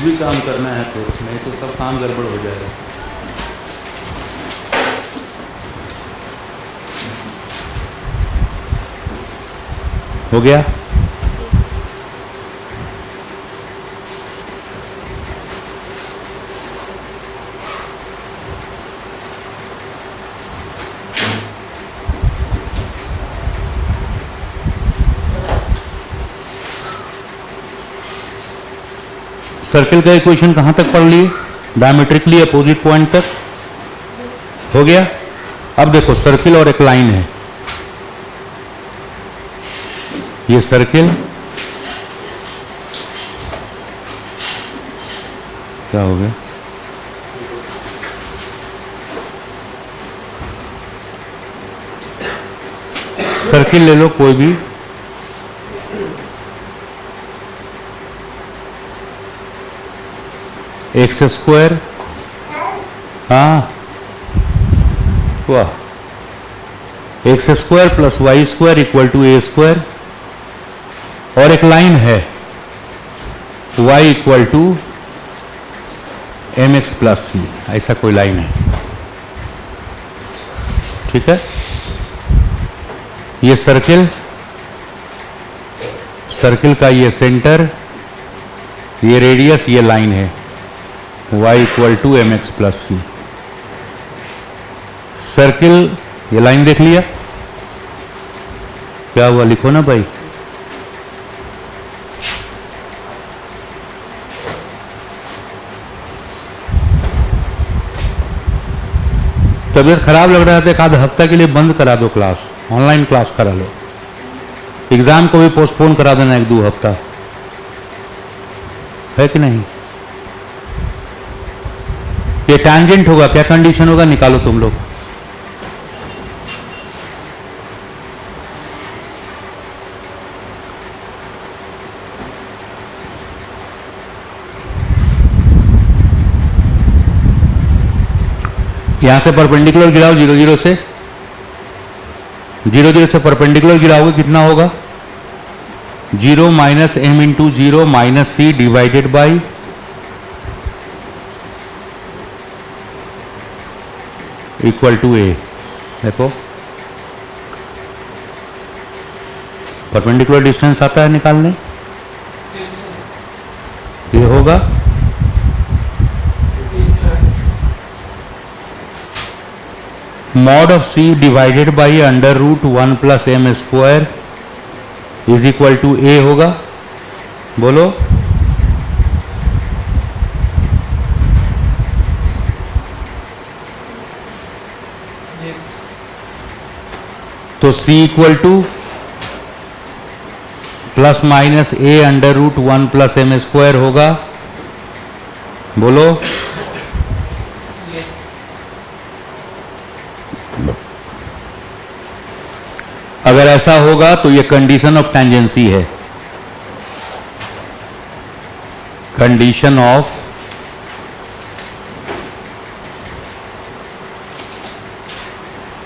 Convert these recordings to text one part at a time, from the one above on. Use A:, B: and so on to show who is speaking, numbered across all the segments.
A: भी काम करना है तो नहीं तो सब काम गड़बड़ हो जाएगा। हो गया? सर्किल का इक्वेशन कहां तक पढ़ लिए? डायमेट्रिकली अपोजिट पॉइंट तक हो गया। अब देखो सर्किल और एक लाइन है, ये सर्किल क्या हो गया? सर्किल ले लो कोई भी, एक्स स्क्वायर, हाँ वाह, X square plus Y square equal to A square, और एक लाइन है y equal to M X plus C, ऐसा कोई लाइन है, ठीक है। ये सर्किल, सर्किल का ये सेंटर, ये रेडियस, ये लाइन है y equal to M X plus C. Circle, ये लाइन देख लिया, क्या हुआ लिखो ना भाई। तबीयत खराब लग रहा है तो एक आधा हफ्ता के लिए बंद करा दो क्लास, ऑनलाइन क्लास करा लो, एग्जाम को भी पोस्टपोन करा देना 1-2 हफ्ता, है कि नहीं। ये टैंजेंट होगा, क्या कंडीशन होगा निकालो तुम लोग। यहां से परपेंडिकुलर गिराओ, 0 0 से, 0 0 से परपेंडिकुलर गिराओगे कितना होगा? 0 minus M into 0 minus C divided by equal to A. देखो परपेंडिकुलर डिस्टेंस आता है निकालने, ये होगा mod of C divided by under root 1 plus M square is equal to A होगा। बोलो तो c equal to plus minus A under root 1 plus M square होगा। बोलो अगर ऐसा होगा तो ये कंडीशन ऑफ टेंजेंसी है, कंडीशन ऑफ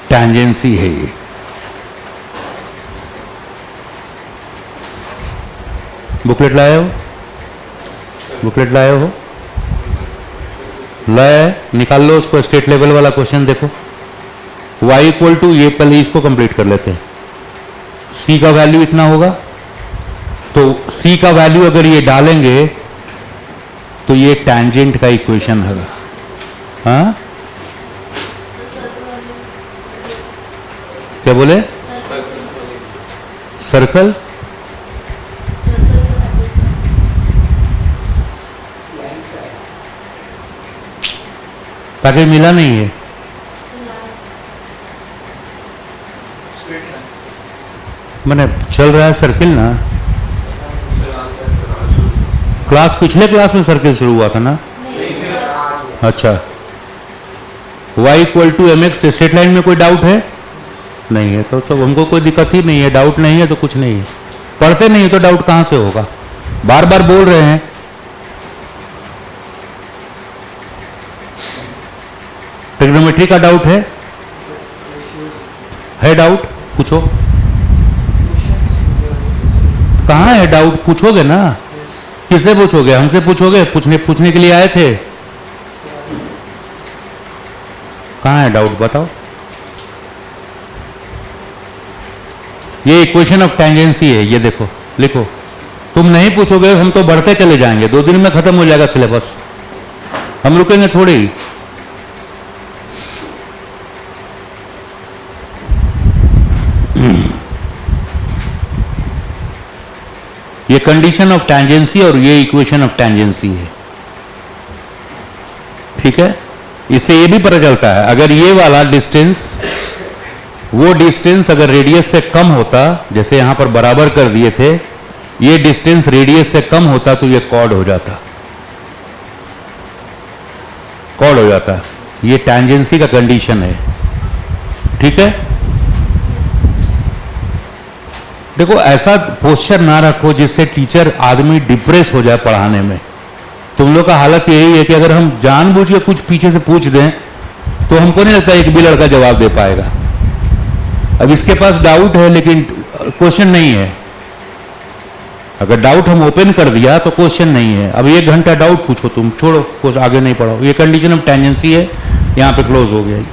A: टेंजेंसी है ये। बुकलेट लाए हो? बुकलेट लाए हो? लाए, निकाल लो उसको, स्टेट लेवल वाला क्वेश्चन देखो। y इक्वल टू, ये पहले इसको कंप्लीट कर लेते हैं। c का वैल्यू इतना होगा, तो c का वैल्यू अगर ये डालेंगे तो ये टैंजेंट का इक्वेशन होगा। हाँ क्या बोले? सर्कल, पैकेज मिला नहीं है। मैंने चल रहा है सर्किल ना, क्लास पिछले क्लास में सर्किल शुरू हुआ था ना। अच्छा, y equal to M X, straight line में कोई डाउट है? नहीं है तो हमको कोई दिक्कत ही नहीं है, डाउट नहीं है तो कुछ नहीं है। पढ़ते नहीं है तो डाउट कहां से होगा, बार बार बोल रहे हैं। ट्रिग्नोमेट्री का डाउट है डाउट? पूछो, कहाँ है डाउट, पूछोगे ना। किससे पूछोगे? हमसे पूछोगे? पूछने के लिए आए थे। कहाँ है डाउट बताओ। ये इक्वेशन ऑफ टेंजेंसी है, ये देखो लिखो। तुम नहीं पूछोगे हम तो बढ़ते चले जाएंगे, 2 दिन में खत्म हो जाएगा सिलेबस, हम रुकेंगे थोड़ी ही। ये कंडीशन ऑफ टेंजेंसी और ये इक्वेशन ऑफ टेंजेंसी है, ठीक है। इससे ये भी पता चलता है अगर ये वाला डिस्टेंस, वो डिस्टेंस अगर रेडियस से कम होता, जैसे यहां पर बराबर कर दिए थे, ये डिस्टेंस रेडियस से कम होता तो ये कॉर्ड हो जाता, कॉर्ड हो जाता। ये टेंजेंसी का कंडीशन है, ठीक है। देखो ऐसा पोस्चर ना रखो जिससे टीचर आदमी डिप्रेस हो जाए पढ़ाने में। तुम लोग का हालत यही है कि अगर हम जानबूझ के कुछ पीछे से पूछ दें तो हमको नहीं लगता एक भी लड़का जवाब दे पाएगा। अब इसके पास डाउट है लेकिन क्वेश्चन नहीं है। अगर डाउट हम ओपन कर दिया तो क्वेश्चन नहीं है। अब 1 घंटा डाउट पूछो तुम, छोड़ो कुछ आगे नहीं पढ़ो। ये कंडीशन ऑफ टेंजेंसी है, यहां पे क्लोज हो गया।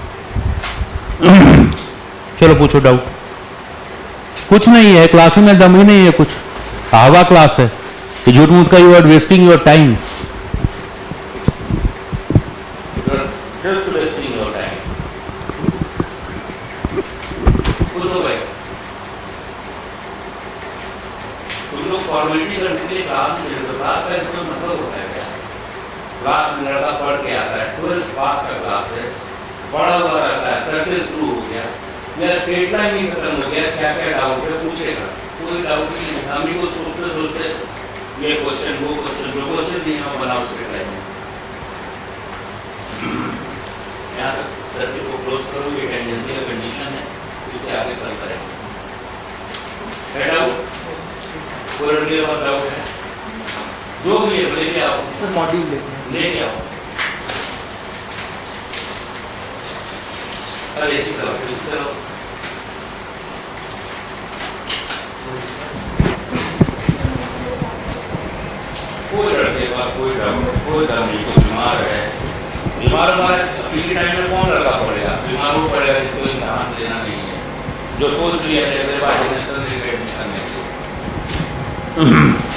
A: चलो पूछो डाउट। कुछ नहीं है, क्लास में दम ही नहीं है कुछ, हवा क्लास है। झूठ मूठ का you are wasting your time.
B: Formality करने के लिए क्लास में क्लास का इसका मतलब होता है क्या? क्लास में लड़का पढ़ के आता है, 12th पास का क्लास है, पढ़ा हुआ रहता है, सर्कल शुरू हो गया या स्ट्रेट लाइन ही खत्म हो गया, क्या क्या डाउट है पूछेगा। कोई डाउट नहीं, हम ही को सोचते सोचते ये क्वेश्चन वो क्वेश्चन जो क्वेश्चन नहीं है बनाओ स्ट्रेट लाइन में। यहाँ तक सर्किट को क्लोज करो, ये टेंजेंसी का कंडीशन है, इससे आगे कल करेंगे। डाउट कोई लड़के का डाउट है जो भी है लेके आओ सर, मॉड्यूल लेके आओ। अरे इसी तरह कोई लड़के का कोई डाउट, कोई दम नहीं, कोई बीमार है, बीमार हमारे अभी के टाइम में कौन लड़का पड़ेगा? बीमार वो पड़ेगा जिसको इम्तहान देना नहीं है, जो सोच लिया है मेरे पास एडमिशन नहीं,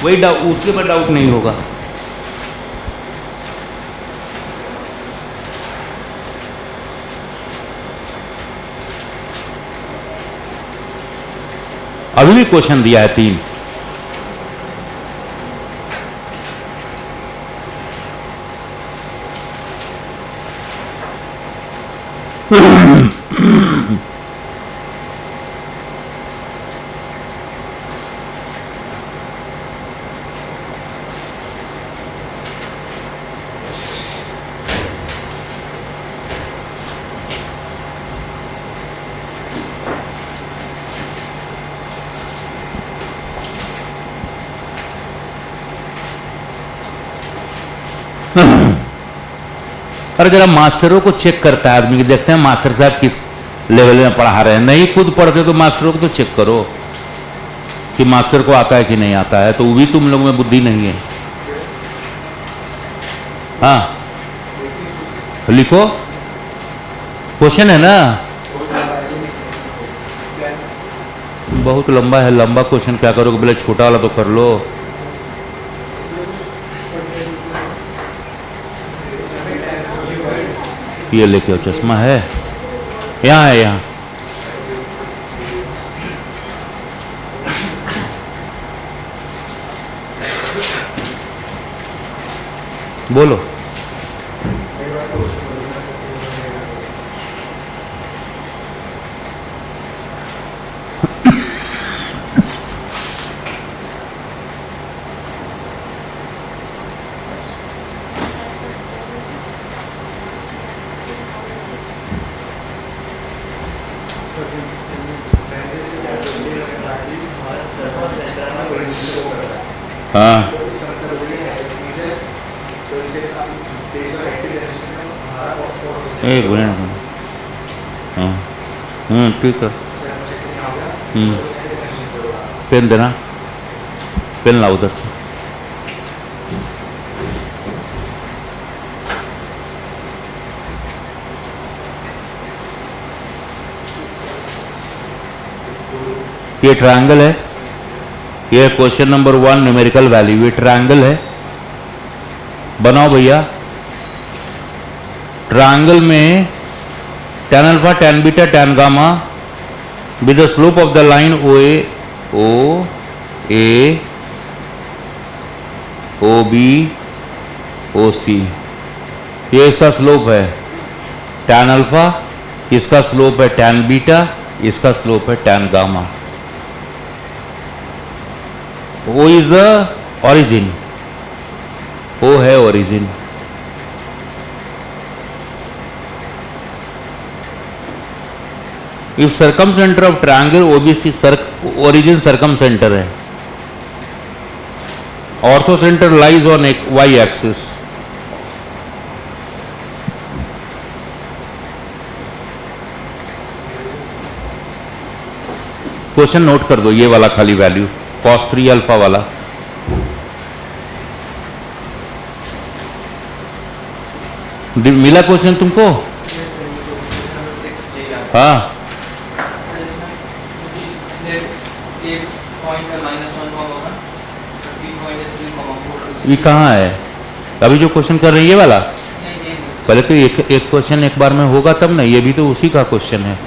A: वही डाउट, उसके ऊपर डाउट नहीं होगा। अभी भी क्वेश्चन दिया है 3। अरे जरा मास्टरों को चेक करता है आदमी कि देखते हैं मास्टर साहब किस लेवल में पढ़ा रहे हैं। नहीं खुद पढ़ते तो मास्टरों को तो चेक करो कि मास्टर को आता है कि नहीं आता है। तो वो भी तुम लोग में बुद्धि नहीं है। हाँ लिखो, क्वेश्चन है ना, बहुत लंबा है। लंबा क्वेश्चन क्या करोगे? बोले छोटा वाला तो कर लो। ये लेके आओ, चश्मा है यहाँ, है यहाँ। बोलो। हाँ एक मिनट। हाँ ठीक है। पेन देना, पेन लाओ उधर से। ये ट्रायंगल है, ये क्वेश्चन नंबर 1 न्यूमेरिकल वैल्यू, ये ट्रायंगल है, बनाओ भैया। ट्रायंगल में tan alpha, tan beta, tan gamma with the slope of the line O A O B O C, ये इसका स्लोप है tan अल्फा, इसका स्लोप है tan बीटा, इसका स्लोप है tan gamma. O is the origin, O है origin. If circumcentre of triangle OBC origin circumcentre है, orthocentre lies on Y axis. Question note कर दो, ये वाला खाली वैल्यू cos 3 अल्फा वाला। मिला क्वेश्चन तुमको? हाँ, ये कहाँ है अभी जो क्वेश्चन कर रही है ये वाला? पहले तो एक क्वेश्चन एक बार में होगा तब ना, ये भी तो उसी का क्वेश्चन है।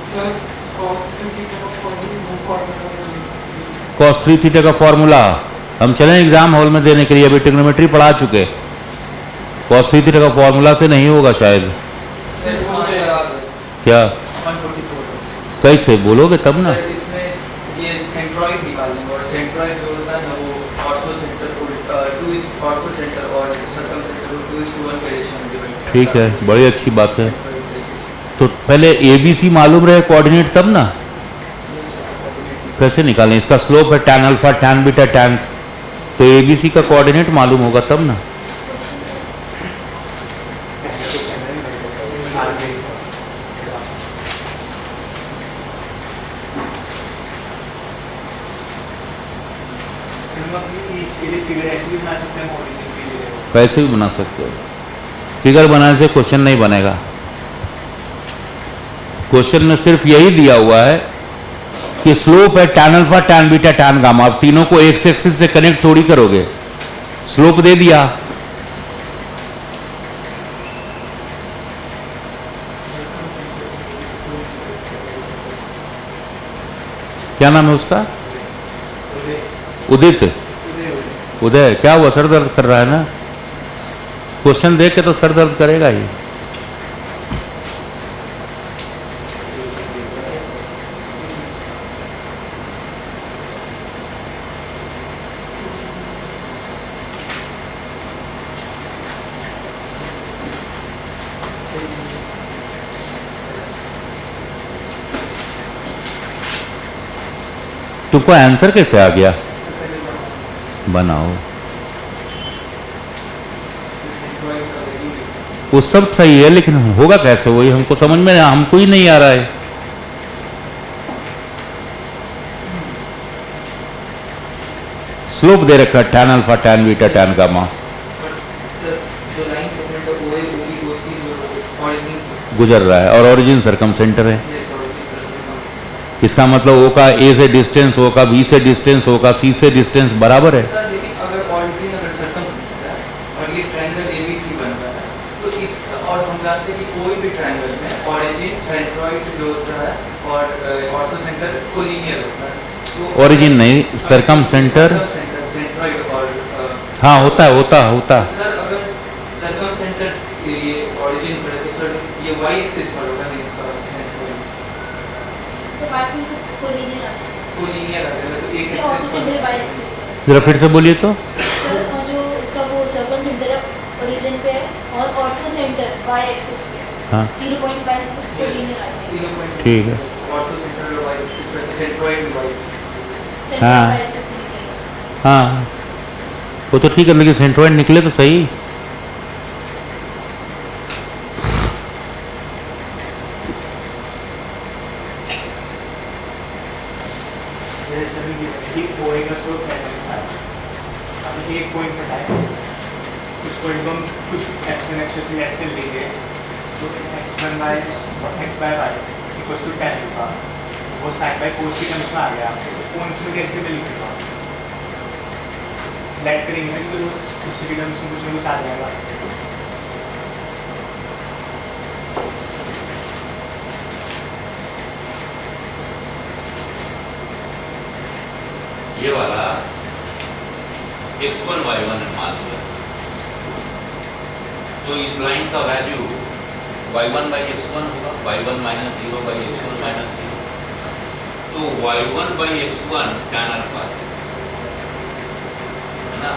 A: cos 3 थीटा का फॉर्मूला हम चलें एग्जाम हॉल में देने के लिए, अभी ट्रिग्नोमेट्री पढ़ा चुके। cos 3 थीटा का फॉर्मूला से नहीं होगा शायद। क्या कैसे बोलोगे तब ना?
C: इसमें ये सेंट्रॉइड निकालेंगे और सेंट्रॉइड जो होता है ना वो ऑर्थो सेंटर को 2 ऑर्थो सेंटर और सर्कम सेंटर को 2:1 के रेशियो में डिवाइड।
A: ठीक है, बड़ी अच्छी बात है। तो पहले ABC मालूम रहे कोऑर्डिनेट तब ना, कैसे निकालें? इसका स्लोप है tan alpha, tan beta, tan, तो ABC का कोऑर्डिनेट मालूम होगा तब ना। कैसे भी बना सकते हो, फिगर बनाने से क्वेश्चन नहीं बनेगा। क्वेश्चन में सिर्फ यही दिया हुआ है कि स्लोप है tan alpha, tan beta, tan gamma. अब तीनों को एक एक्सिस से कनेक्ट थोड़ी करोगे, स्लोप दे दिया। क्या नाम है उसका? उदित, उदय। क्या हुआ, सर दर्द कर रहा है ना? क्वेश्चन देख के तो सर दर्द करेगा ही। तुमको आंसर कैसे आ गया? बनाओ। वो सब सही है लेकिन होगा कैसे, वही हमको समझ में हमको ही नहीं आ रहा है। स्लोप दे रखा है tan alpha, tan beta, tan gamma. गुजर रहा है और ओरिजिन सरकम सेंटर है। इसका मतलब O का A से डिस्टेंस, O का B से डिस्टेंस, O का C से डिस्टेंस बराबर है।
C: सर लेकिन अगर ऑरिजिन अगर सर्कम है और ये ट्रायंगल ABC बन रहा है तो इसका, और हम जानते हैं कि कोई भी ट्रायंगल में ऑरिजिन सेंट्रॉइड जो होता है और ऑर्थो सेंटर कोलिनियर होता है। तो
A: ओरिजिन नहीं, सरकम सेंटर।
C: सेंट्रॉइड और
A: हाँ होता है, होता।
C: सर अगर सर्कम सेंटर ये ऑरिजिन पर है तो सर ये वाई एक्सिस पर होगा नहीं, इसका सेंट्रॉइड कोलिनियर आ जाएगा तो एक एक्सिस पर।
A: जरा फिर से बोलिए तो।
D: सर जो इसका वो सर्कम सेंटर है ओरिजिन पे है और ऑर्थो सेंटर वाई एक्सिस पे।
A: हाँ
D: 0.5 कोलिनियर आ जाएगा।
A: ठीक है।
C: ऑर्थो सेंटर और वाई एक्सिस पर, सेंट्रॉइड भी वाई एक्सिस
D: सेंटर
A: हाँ।
D: वाई एक्सिस पे निकलेगा।
A: हाँ वो तो ठीक है, लेकिन सेंट्रॉइड निकले तो सही।
E: एक पॉइंट बताए, उस पॉइंट को हम कुछ x1 x2 सिलेक्ट कर लेंगे तो x1 by और x by y equals to tan alpha वो साइन बाय कोस की टर्म्स में आ गया आपके, तो कौन से में कैसे में लिखेगा लेट करेंगे ना, क्योंकि उसी की टर्म्स में कुछ ना कुछ आ जाएगा।
B: ये वाला x1 y1 है मान लिया, तो इस लाइन का वैल्यू y1 बाई x1 होगा, y1 minus 0 by x1 minus 0, तो y1 by x1 tan alpha है ना।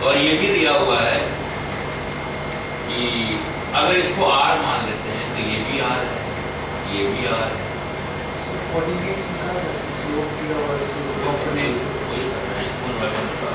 B: और ये भी दिया हुआ है कि अगर इसको r मान लेते हैं तो ये भी r है, ये भी r है।
C: कोऑर्डिनेट्स निकाल सकते हैं, स्लोप की और कंपोनेंट
B: वही करना है, x1 y1 का।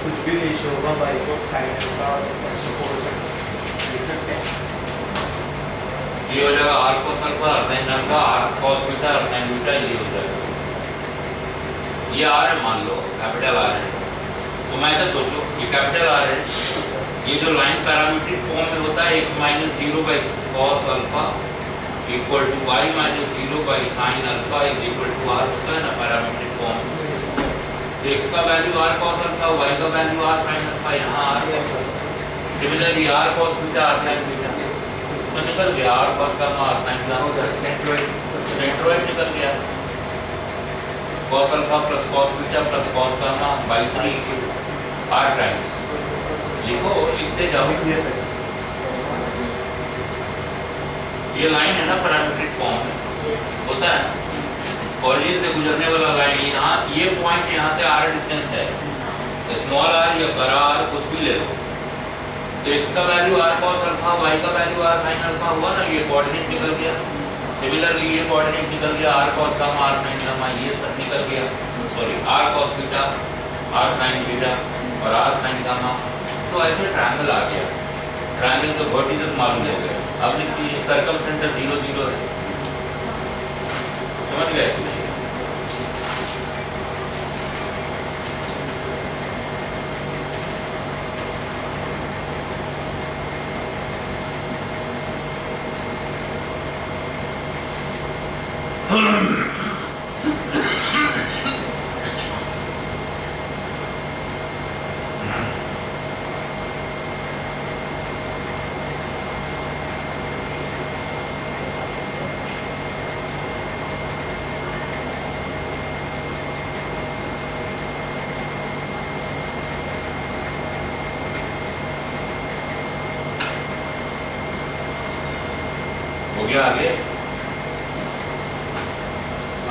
E: कुछ भी रेशियो होगा बाई को साइन का ऐसे हो सकते हैं।
B: ये हो जाएगा r cos alpha r sin alpha r cos beta r sin beta, ये हो जाएगा। ये r है मान लो, कैपिटल R है, तो मैं ऐसा सोचो ये कैपिटल R है, ये जो लाइन पैरामीट्रिक फॉर्म में होता है x minus 0 by cos alpha equal to y minus 0 by sin alpha is equal to r होता है ना पैरामीट्रिक फॉर्म। तो x का value r cos alpha, y का वैल्यू r sin अल्फा, यहाँ r है। Similarly r cos beta r sin beta तो निकल गया, r cos gamma r sin gamma, centroid निकल गया। cos alpha plus cos beta plus cos gamma by 3 r times. लिखो, लिखते जाओ। ये लाइन है ना पैरामीट्रिक फॉर्म में होता है, ओरिजिन से गुजरने वाला लाइन, यहाँ ये पॉइंट यहाँ से r डिस्टेंस है, स्मॉल r या बड़ा r कुछ भी ले लो, तो x का value r cos alpha, y का वैल्यू r sin अल्फा हुआ ना, ये कोऑर्डिनेट निकल गया। सिमिलरली ये कोऑर्डिनेट निकल गया, r cos gamma r sin gamma, ये सब निकल गया, sorry r cos beta r sin beta और r sin गामा। तो ऐसे ट्रायंगल आ गया, ट्रायंगल तो वर्टिसेस मालूम हो गए। अब लिखिए सर्कम सेंटर 0 0 है, समझ गए? हो गया आगे,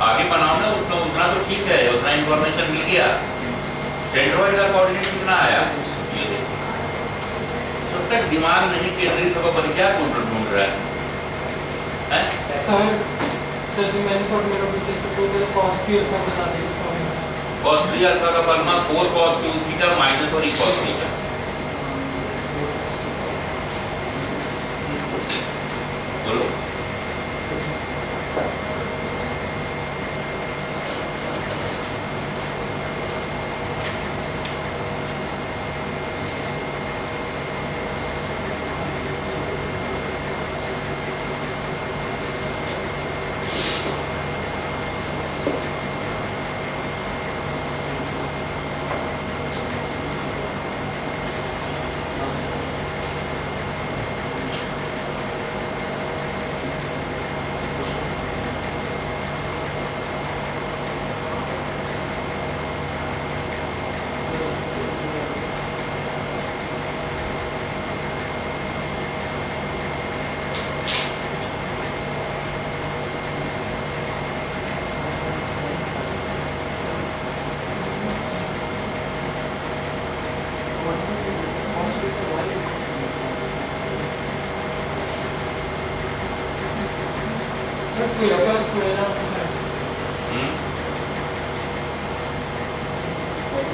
B: आगे बनाओ ना, उतना तो ठीक है, उतना इंफॉर्मेशन मिल गया। सेंट्रोइड का कोऑर्डिनेट कितना आया, ये देखो। जब तक दिमाग नहीं केंद्रित होगा पर क्या ढूंढ रहा है, हैं?
C: सर जो मैंने फॉर्मूला पूछा तो टोटल cos थी अल्फा बता दीजिए।
B: cos 3 अल्फा का formula 4 cos cube theta minus और cos थीटा। बोलो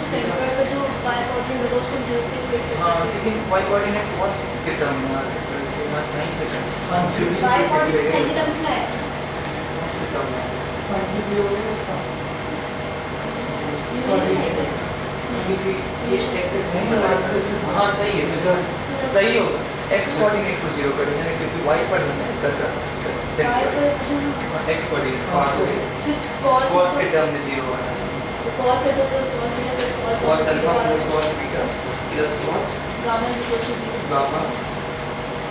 D: सेंट्रोइड का जो y कोऑर्डिनेट होगा उसको 0 से इक्वेट
C: हाँ,
D: करते
C: लेकिन y कोऑर्डिनेट cos के टर्म में आ रहा है, sin के टर्म
D: हैं। y कोऑर्डिनेट sin के टर्म्स में है।
C: cos के टर्म में हाँ सही है, तो सही होगा। एक्स कोऑर्डिनेट को जीरो कर देना, क्योंकि वाई पर नहीं इधर का एक्स कोऑर्डिनेट कॉस के टर्म में जीरो आना है।
D: cos theta plus cos beta plus cos
C: cos
D: gamma
C: alpha plus cos beta plus cos
D: gamma is equal to 0.
C: Gamma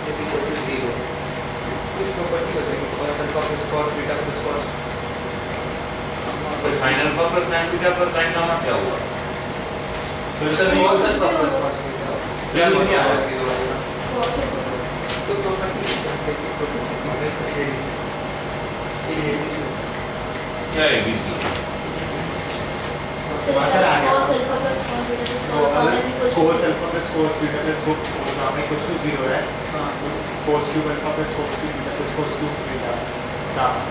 C: is equal to zero. कुछ प्रॉपर्टी बताइए, cos alpha plus cos beta plus cos
B: तो sin alpha plus sin beta plus sin gamma क्या हुआ?
C: cos alpha plus cos beta
B: क्या
C: zero
B: हुआ?
C: आएगा, zero आएगा।
D: Cos theta plus
C: तो प्रॉपर्टी बेसिक प्रॉपर्टी
B: क्या एबीसी?
E: आंसर आ गया।
D: cos alpha plus cos beta plus
E: तो
D: cos gamma
E: अगर
D: is equal to
E: cos
D: 0.
E: Alpha plus cos beta plus cos gamma equals to 0 है,
C: हाँ
E: cos cube alpha plus cos cube beta plus cos cube beta gamma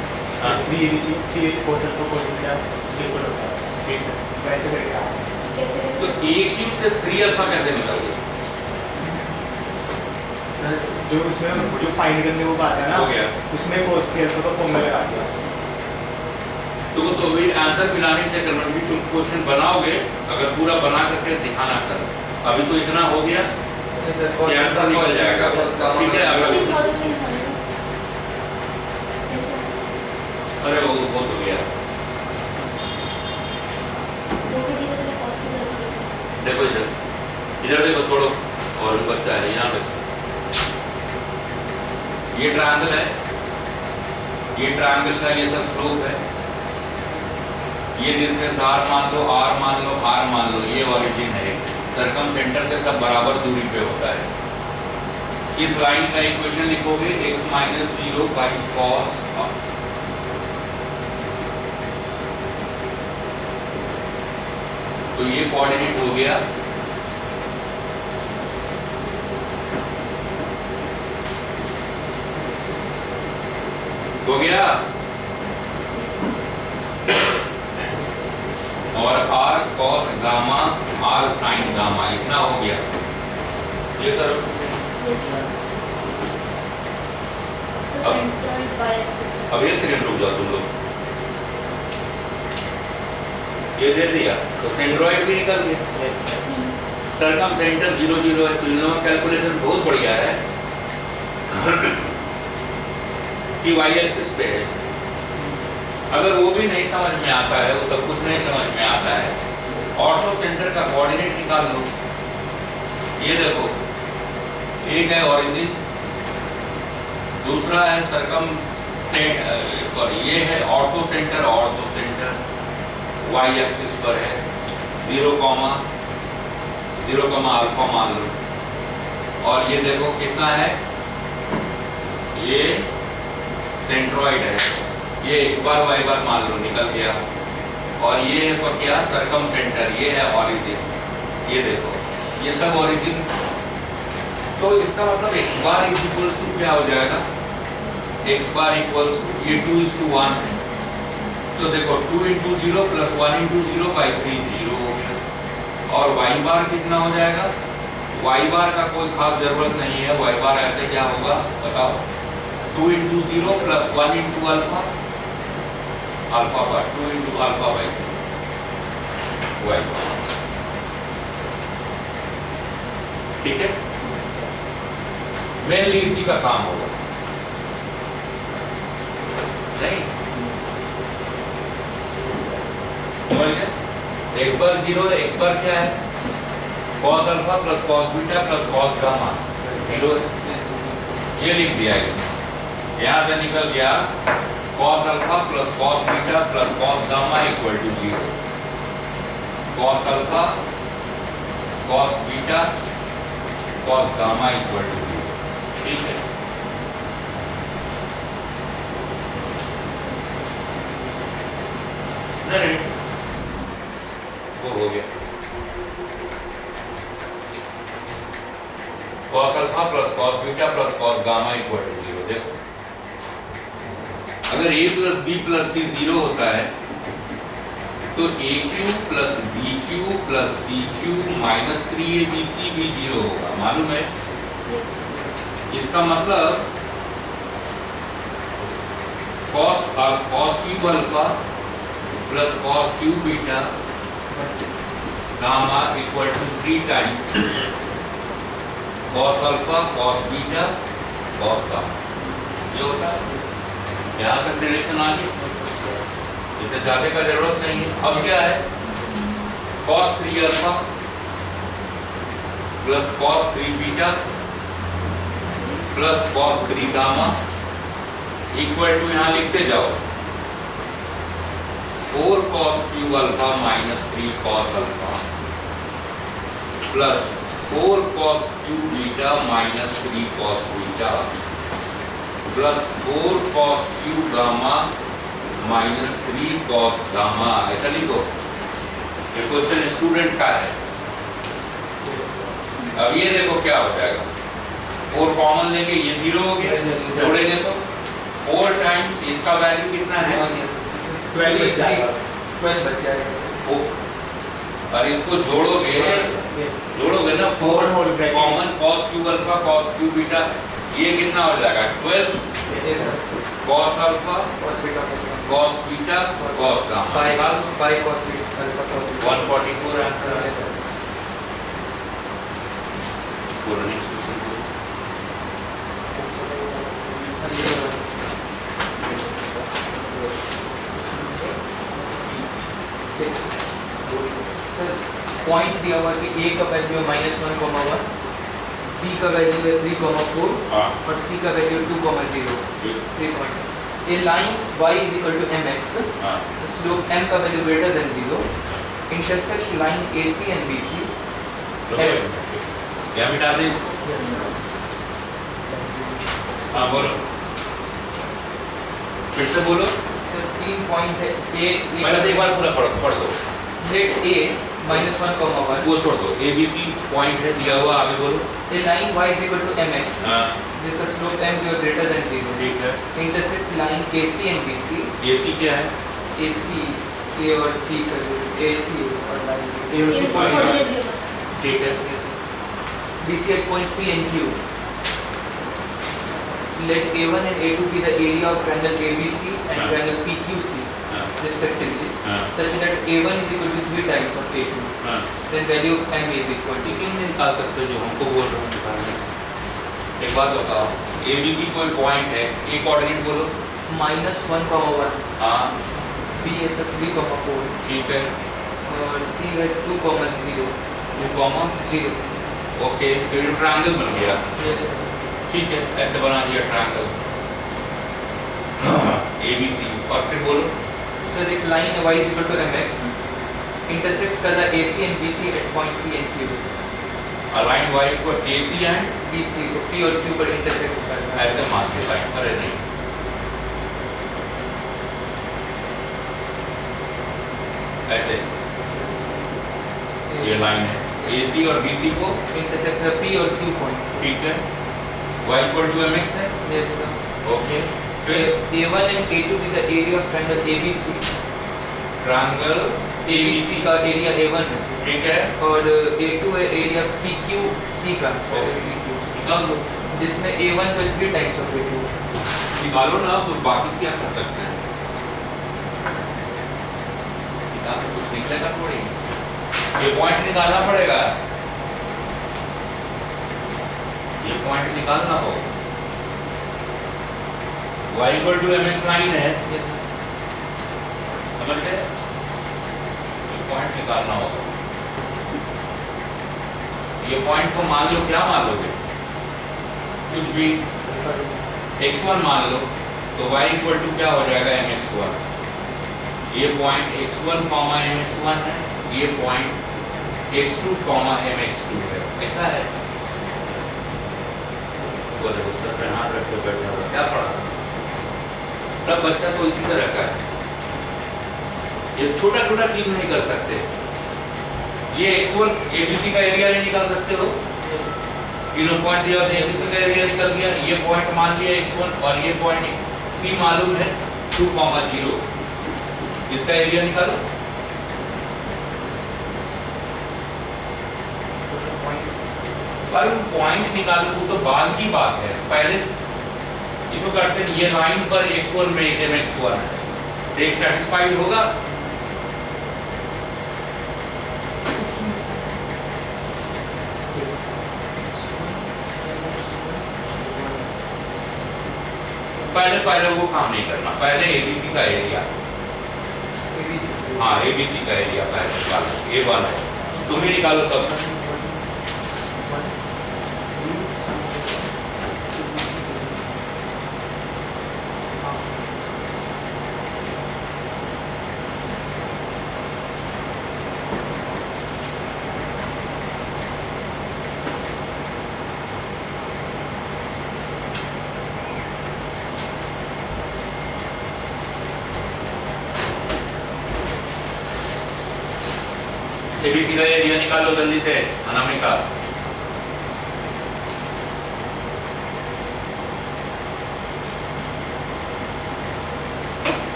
B: हाँ।
E: 3ABC 3 cos alpha cos beta उसके equal होता है।
B: ठीक है।
E: वैसे करके आया।
D: कैसे
B: तो
D: कैसे
B: ए क्यू से 3 अल्फा कैसे निकल गया?
E: जो उसमें जो फाइंड करने वो बात है ना,
B: हो गया।
E: उसमें cos 3 अल्फा का फॉर्मूला लगा दिया।
B: तो भी आंसर मिलाने के चक्कर में भी तुम क्वेश्चन बनाओगे, अगर पूरा बना करके दिखाना कर। अभी तो इतना हो गया कि आंसर निकल जाएगा। ठीक है,
D: अभी
B: अगर
D: सॉल्व नहीं होगा ऐसा
B: अरे वो बहुत हो गया।
D: दो के लिए तो cos की गलती है.
B: देखो इधर इधर देखो, छोड़ो और भी बच्चा है यहाँ पे। ये ट्रायंगल है, ये ट्रायंगल का ये सब स्लोप है, ये डिस्टेंस r मान लो, r मान लो, r मान लो, ये ओरिजिन है। सर्कम सेंटर से सब बराबर दूरी पे होता है। इस लाइन का इक्वेशन लिखोगे x माइनस 0 बाई कॉस, तो ये कोऑर्डिनेट हो गया और r cos gamma r sin gamma इतना हो गया। ये करो
D: Yes, sir. So centroid y axis.
B: अब एक सेकंड रुक जाओ तुम लोग। ये दे दिया तो सेंट्रॉइड भी निकल गया।
E: यस
B: सरकम सेंटर 0 0 है, तो इन लोगों कैलकुलेशन बहुत बढ़िया है कि y एक्सिस पे है। अगर वो भी नहीं समझ में आता है, वो सब कुछ नहीं समझ में आता है, ऑर्थो सेंटर का कोऑर्डिनेट निकाल लो। ये देखो, एक है ओरिजिन, दूसरा है सरकम सॉरी ये है ऑर्थो सेंटर y एक्सिस पर है 0 अल्फा मान लो। और ये देखो कितना है, ये सेंट्रॉइड है, ये x बार y बार मान लो, निकल गया। और ये है तो क्या, सरकम सेंटर, ये है ओरिजिन। ये देखो ये सब ओरिजिन, तो इसका मतलब x bar is equals to क्या हो जाएगा, x बार इक्वल्स टू ये 2:1 है, तो देखो 2 into 0 plus 1 into 0 by 3 0 हो गया। और y बार कितना हो जाएगा, y बार का कोई खास जरूरत नहीं है, y बार ऐसे क्या होगा बताओ, 2 into 0 plus 1 into alpha, alpha bar 2 into alpha by y। ठीक है, मेनली इसी का काम होगा नहीं, समझ गए? x बार 0 है, x बार क्या है, cos alpha plus cos beta plus cos gamma 0 है, ये लिख दिया इसने। यहाँ से निकल गया cos alpha plus cos beta plus cos gamma equal to 0। cos alpha cos beta cos gamma equal to 0। ठीक है, नहीं वो हो गया। cos alpha plus cos beta plus cos gamma equal to 0। देखो अगर a प्लस b प्लस c 0 होता है तो a cube plus b cube plus c cube minus 3abc भी 0 होगा, मालूम है?
D: Yes.
B: इसका मतलब cos cube alpha plus cos cube beta gamma equal to 3 times cos alpha cos beta cos gamma. ये होता है, यहाँ तक रिलेशन आ गई, इसे जाने का जरूरत नहीं है। अब क्या है, cos 3 alpha plus cos 3 beta plus cos 3 gamma equal to, यहाँ लिखते जाओ, 4 cos cube alpha minus 3 cos alpha plus 4 cos cube beta minus 3 cos beta plus 4 cos cube gamma minus 3 cos gamma. ऐसा लिखो, ये क्वेश्चन स्टूडेंट का है। अब ये देखो क्या हो जाएगा, 4 कॉमन लेंगे, ये 0 हो गया, जोड़ेंगे तो 4 टाइम्स इसका वैल्यू कितना है,
E: 12 बच जाएगा।
C: 12 बच जाएगा।
B: 4। और इसको जोड़ोगे ना, 4
E: 4 whole bracket.
B: Common cos cube alpha cos cube beta, ये कितना हो जाएगा 12
C: Yes, sir.
B: cos alpha
C: Cos beta cos gamma.
B: cos beta cos gamma.
C: By cos beta alpha cos beta.
B: 144 answer
C: Yes,
B: है।
C: sir.
B: पूरा नेक्स्ट क्वेश्चन को
C: sir point दिया हुआ कि ए का वैल्यू है -1,1, बी का वैल्यू है 3,4
B: हाँ
C: और सी का value 2,0, 3 point. A line y is equal to mx,
B: हाँ
C: स्लोप m का value greater than 0, intersect line AC and BC।
B: क्या मिटा दें इसको, हाँ बोलो, फिर से बोलो,
C: सर 3 पॉइंट है ए,
B: पहले एक बार पूरा पढ़ दो,
C: लेट ए -1,1,
B: वो छोड़ दो, ABC पॉइंट है दिया हुआ, आगे बोलो।
C: A line y is equal to mx,
B: हाँ
C: जिसका स्लोप m जो greater than 0,
B: ठीक है।
C: Intersect line AC and BC।
B: AC क्या है,
C: AC A और C का जो AC और लाइन BC।
E: ये उसी point का-
B: ठीक है।
C: BC at point P and Q. Let A1 and A2 be the area of triangle ABC and
B: हाँ।
C: triangle PQC
B: हाँ
C: respectively,
B: हाँ
C: such that A1 is equal to 3 times of A2.
B: हाँ,
C: Then value of M is equal to
B: ठीक है, नहीं निकाल सकते जो हमको बोल रहे हो निकालने। एक बात बताओ, ABC कोई पॉइंट है, ए कोऑर्डिनेट बोलो।
C: -1,1,
B: हाँ
C: B is a 3,4
B: ठीक है,
C: और C है 2,0,
B: 2,
C: 0.
B: ओके, तो ये ट्रायंगल बन गया।
C: Yes.
B: ठीक है, ऐसे बना दिया ट्रायंगल ABC। और फिर बोलो,
C: सर एक लाइन है y is equal to mx, intersect कर रहा है AC and BC at point P and Q.
B: Align Y को AC एंड
C: BC को P और Q पर इंटरसेक्ट कर रहा है।
B: ऐसे मान के लाइन, अरे नहीं ऐसे, ये लाइन है, AC और BC को,
C: इंटरसेक्ट है P और Q पॉइंट।
B: ठीक है, Y इक्वल टू MX है,
C: यस सर।
B: ओके। फिर
C: A1 and A2 be the area of triangle ABC.
B: Triangle
C: ABC का एरिया A1 है
B: ठीक है,
C: और A2 है एरिया PQC का,
B: निकाल लो,
C: जिसमें A1 जो 3 टाइम्स ऑफ A2।
B: निकालो ना, अब बाकी क्या कर सकते हैं, निकाल तो कुछ निकलेगा थोड़ी, ये पॉइंट निकालना पड़ेगा, ये पॉइंट निकालना हो। Y equal to MX line है,
C: यस
B: समझ गए, ये पॉइंट निकालना होगा। ये पॉइंट को मान लो, क्या मान लोगे, कुछ भी x1 मान लो, तो y इक्वल टू क्या हो जाएगा mx1। ये पॉइंट x1, mx1 है, ये पॉइंट x2, mx2 है, ऐसा है। वो देखो सर पे हाथ रख के बैठा हुआ, क्या पढ़ा, सब बच्चा तो इसी तरह का है, ये छोटा छोटा चीज नहीं कर सकते। ये x1 ABC का एरिया नहीं निकाल सकते हो, तीनों पॉइंट दिया तो ABC का एरिया निकल गया। ये पॉइंट मान लिया x1 और ये पॉइंट C मालूम है 2, 0, इसका एरिया निकालो। पर पॉइंट निकालो तो बाद की बात है, पहले इसको करते हैं, ये लाइन पर x1 में mx1 है, तो एक सेटिस्फाइड होगा। पहले वो काम नहीं करना, पहले एबीसी का एरिया, हाँ एबीसी का एरिया पहले निकालो, A1 है, तुम ही निकालो सब। एबीसी का एरिया निकालो जल्दी से अनामिका।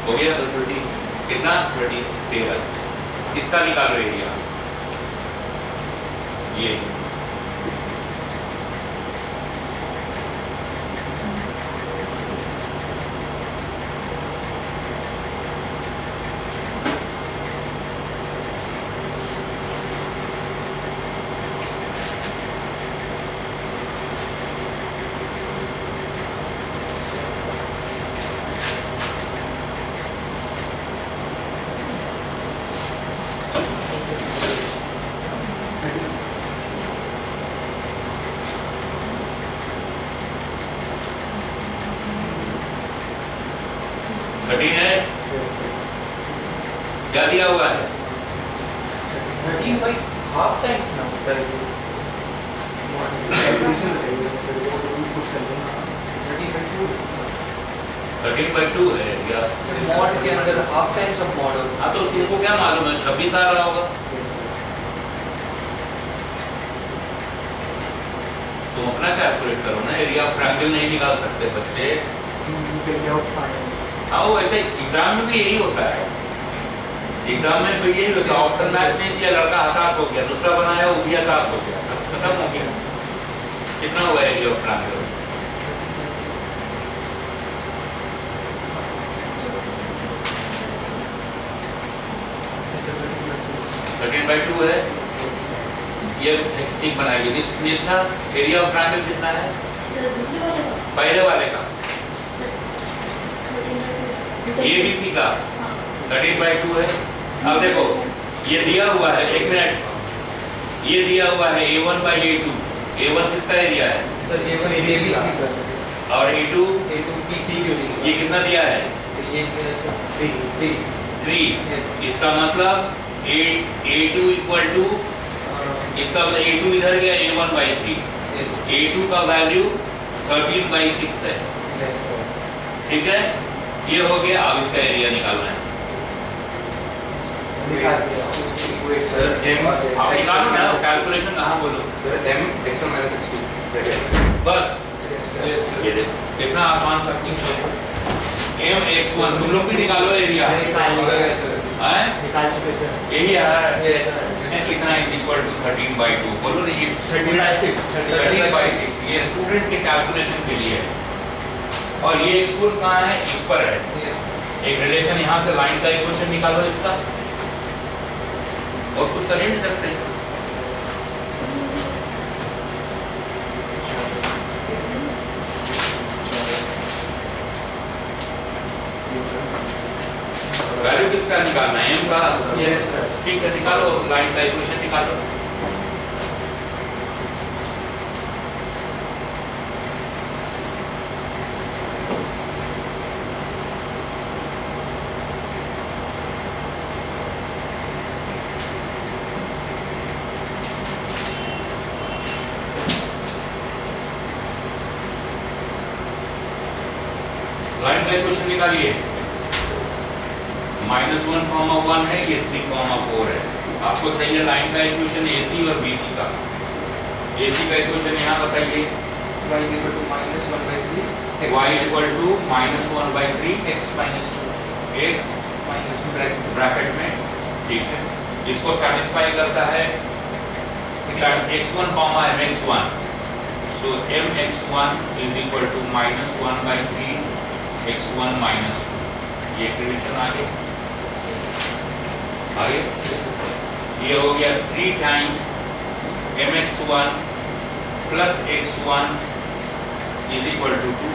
B: हो गया 30, कितना 13। इसका निकालो एरिया, ये है, क्या दिया हुआ है?
C: 13 by half times now.
B: 13/2 है या
C: मॉड के अंदर हाफ टाइम्स ऑफ मॉड होगा।
B: हाँ, तो तुमको क्या मालूम है 26 आ रहा होगा? तुम अपना कैलकुलेट करो ना, एरिया ऑफ ट्रायंगल नहीं निकाल सकते बच्चे। हाँ, वो ऐसे एग्जाम में भी यही होता है, एग्जाम में भी यही होता है, ऑप्शन मैच नहीं किया, लड़का हताश हो गया, दूसरा बनाया वो भी हताश हो गया, खत्म हो गया। कितना हुआ area of triangle? Second by 2 है, ये ठीक बनाइए। निष्ठा एरिया ऑफ ट्रायंगल कितना है?
D: सर दूसरे वाले का
B: पहले वाले का, ABC का 13/2 है। अब देखो ये दिया हुआ है, एक मिनट, ये दिया हुआ है A1/A2। A1 किसका एरिया है?
C: सर A1 ABC का
B: और A2
C: PT
B: ये कितना दिया है?
C: ये
B: 3। इसका मतलब A2 इक्वल टू, इसका मतलब A2 इधर गया A1/3, A2 का वैल्यू 13/6 है, ठीक है, ये हो गया। अब इसका एरिया निकालना है, आप निकालो ना, कैलकुलेशन कहाँ बोलो बस। ये देखो कितना आसान सा क्वेश्चन है। mx1 तुम लोग भी निकालो एरिया,
E: निकाल चुके सर।
B: यही आ रहा है, कितना इज इक्वल टू 13/2, बोलो ना, ये
E: 13/6
B: 13/6 ये स्टूडेंट के कैलकुलेशन के लिए है। और ये x1 कहाँ है? इस पर है, एक रिलेशन यहाँ से लाइन का इक्वेशन निकालो इसका, और कुछ कर ही नहीं सकते। वैल्यू किसका निकालना है? m का।
C: Yes sir.
B: ठीक है, निकालो लाइन का इक्वेशन निकालो। लाइन का इक्वेशन निकालिए। -1, है, ये 3, 4 है। आपको चाहिए लाइन का इक्वेशन AC और BC का। AC का इक्वेशन यहाँ बताइए,
C: y equal to -1/3
B: y equal to -1/3
C: x -2
B: x
C: -2 bracket
B: bracket में, ठीक है। इसको सेटिस्फाई करता है x1 comma mx1. So mx1 is equal to -1/3 x1 minus 2. ये इक्वेशन आगे ये हो गया 3 times mx1 plus x1 is equal to 2.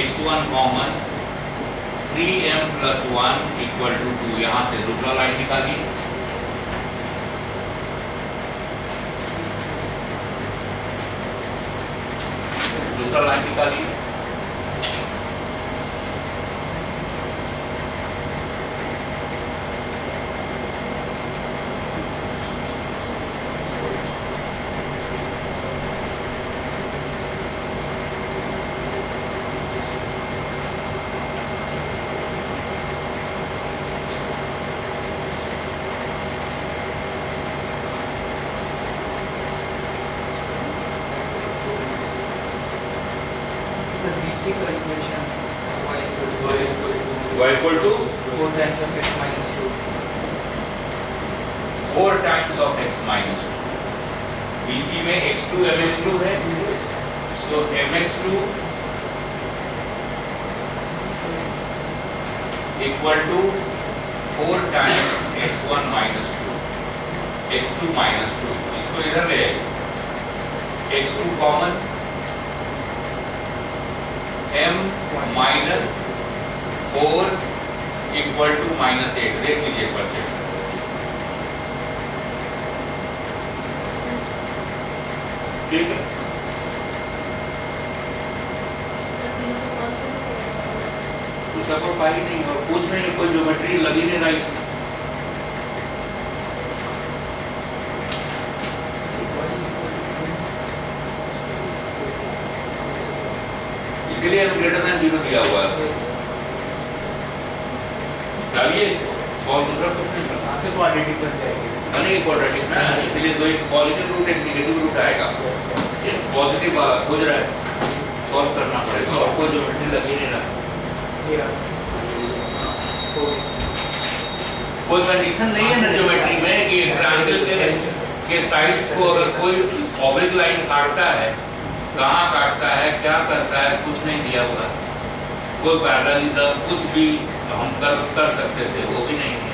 B: x1 common 3m plus 1 equal to 2. यहाँ से दूसरा लाइन निकालिए. दूसरा लाइन निकालिए.
C: सर BC का equation y
B: y equal to
C: 4 times of x minus 2.
B: 4 times of x minus 2. BC में x2 mx2 है. So mx2 equal to 4 times x1 minus 2. x2 minus 2. इसको इधर ले आइए. x2 common m minus 4 equal to -8. देख लीजिए एक बार check. ठीक है.
D: सर तीनों को सॉल्व करना
B: दूसरा कोई उपाय ही नहीं है और कुछ नहीं, कोई ज्योमेट्री लगी नहीं रहा इसमें. इसीलिए हम ग्रेटर देन 0 दिया हुआ है. चलिए इसको सॉल्व दूसरा कुछ नहीं करना.
E: यहाँ से क्वाड्रेटिक बन जाएगी.
B: बनेगी क्वाड्रेटिक ना, इसलिए दो एक पॉजिटिव रूट एक नेगेटिव रूट आएगा. ये पॉजिटिव वाला खोज रहा है, सॉल्व करना पड़ेगा और कोई ज्योमेट्री लगी नहीं रहा. कोई कंडीशन नहीं है ना ज्योमेट्री में कि ट्रायंगल के साइड्स को अगर कोई ऑब्लिक लाइन काटता है, कहाँ काटता है, क्या करता है, कुछ नहीं दिया हुआ. कोई पैरेललिज्म कुछ भी हम कर सकते थे, वो भी नहीं है.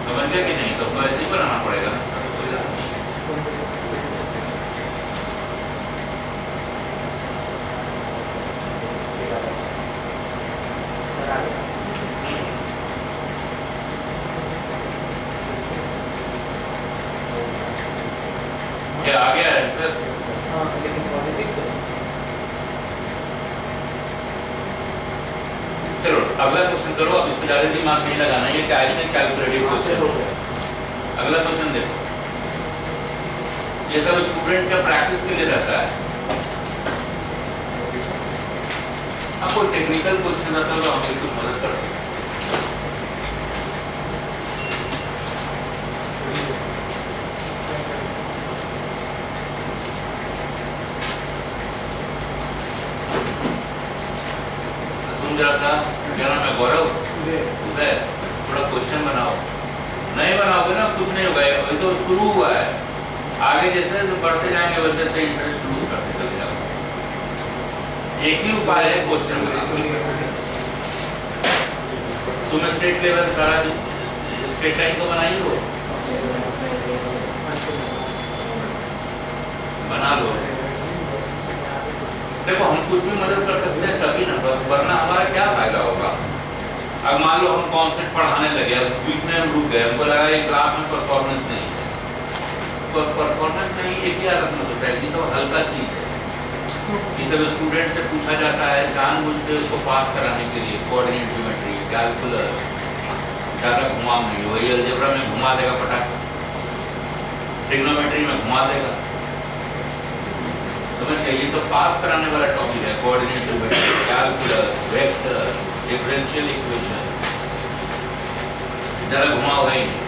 B: समझ गए कि नहीं? तो ऐसे ही बनाना पड़ेगा. कोई बात नहीं. क्या आ गया आंसर?
C: हाँ लेकिन पॉजिटिव तो
B: चलो अगला क्वेश्चन करो. अब इस पर ज्यादा दिमाग नहीं लगाना, ये कैसे कैलकुलेटिव क्वेश्चन. अगला क्वेश्चन देखो. ये सब स्टूडेंट का प्रैक्टिस के लिए रहता है. अब कोई टेक्निकल क्वेश्चन रहता है तो हम बिल्कुल मदद कर सकते हैं. तुम जरा सा, क्या नाम है, गौरव, उदय, थोड़ा क्वेश्चन बनाओ. नहीं बनाओगे ना कुछ नहीं होगा. अभी तो शुरू हुआ है. आगे जैसे बढ़ते जाएंगे वैसे वैसे इंटरेस्ट लूज करते चले जाओ. एक ही उपाय है क्वेश्चन बनाने. तुम स्टेट लेवल सारा स्टेट लाइन को बनाइए, वो बना लो. देखो हम कुछ भी मदद कर सकते हैं तभी ना, वरना हमारा क्या फायदा होगा. अब मान लो हम कॉन्सेप्ट पढ़ाने लगे, बीच में हम रुक गए, हमको लगा ये क्लास में परफॉर्मेंस नहीं है. तो परफॉर्मेंस नहीं है क्या रखना सोचा है? ये सब हल्का चीज है. ये सब स्टूडेंट से पूछा जाता है जानबूझकर उसको पास कराने के लिए. कोऑर्डिनेट ज्योमेट्री, कैलकुलस, ज़्यादा घुमाव नहीं हो. ये अलजेब्रा में घुमा देगा फटाक से, ट्रिग्नोमेट्री में घुमा देगा. समझ गए? ये सब पास कराने वाला टॉपिक है. Coordinate geometry, calculus, vectors, differential equation, ज़्यादा घुमाव है ही नहीं.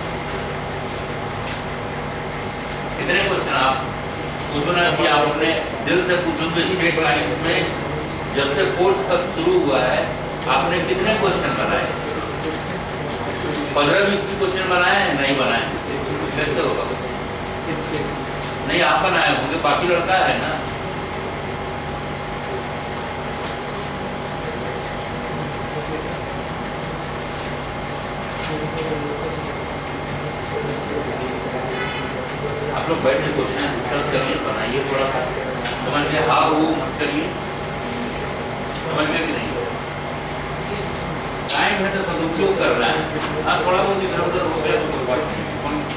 B: कितने क्वेश्चन आप सोचो ना कि आप अपने दिल से पूछो तो स्ट्रेट लाइंस में जब से कोर्स कब शुरू हुआ है आपने कितने क्वेश्चन बनाए? 15-20 भी क्वेश्चन बनाए हैं? नहीं बनाए. कैसे होगा? नहीं आप बनाए होंगे, बाकी लड़का है ना। आप लोग बैठ के क्वेश्चन डिस्कस करिए, बनाइए थोड़ा सा, समझ में हाँ वो मत करिए, समझ में कि नहीं। टाइम है तो सदुपयोग कर रहा है, हाँ थोड़ा बहुत इधर उधर हो गया तो कोई बात नहीं।